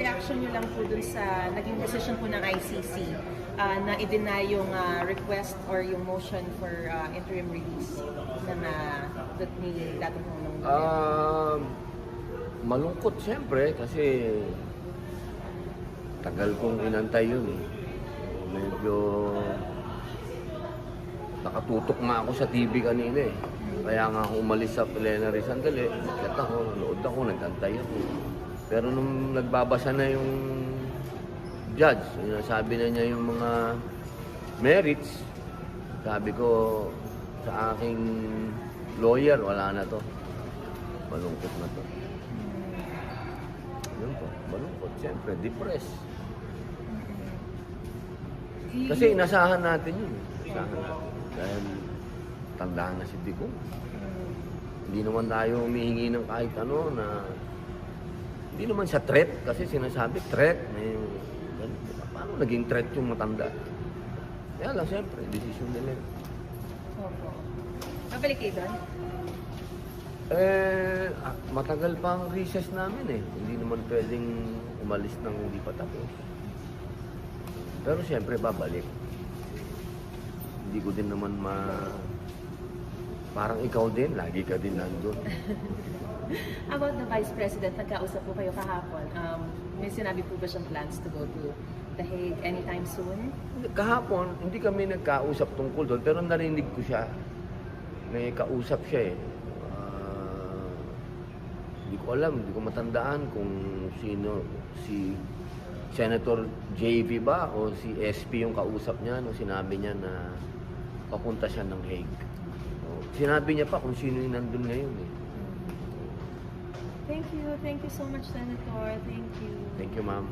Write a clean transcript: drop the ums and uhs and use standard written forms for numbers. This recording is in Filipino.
reaction niyo lang po dun sa naging decision po ng ICC na i-deny yung request or yung motion for interim release ng ni dating Pangulong Duterte? Malungkot siyempre kasi tagal kong inantay yun eh. Medyo nakatutok nga ako sa TV kanina eh. Kaya nga ako umalis sa plenary sandali. Nakita ako, nood ako, nagantay ako. Pero nung nagbabasa na yung judge, sabi na niya yung mga merits, sabi ko sa aking lawyer, wala na to. Malungkot na to. Yun po, malungkot. Siyempre, depressed. Kasi inasahan natin yun. Inasahan natin. Dahil tandaan na si Digong. Hindi naman tayo humihingi ng kahit ano na hindi naman sa threat kasi sinasabi threat. Paano naging threat yung matanda? Kaya lang siyempre, desisyon nila. Opo. Mabalik kayo doon? Matagal pang recess namin eh. Hindi naman pwedeng umalis nang hindi pa tapos. Pero siyempre babalik. Hindi ko din naman parang ikaw din, lagi ka din nandun. About the Vice President, nagkausap po kayo kahapon. May sinabi po ba siyang plans to go to The Hague anytime soon? Kahapon, hindi kami nagkausap tungkol doon, pero narinig ko siya. May kausap siya eh. Hindi ko alam, hindi ko matandaan kung sino, si Senator JV ba o si SP yung kausap niya nung sinabi niya na papunta siya ng Hague. Sinabi niya pa kung sino yung nandun ngayon eh. Thank you so much, Senator. Thank you. Thank you, ma'am.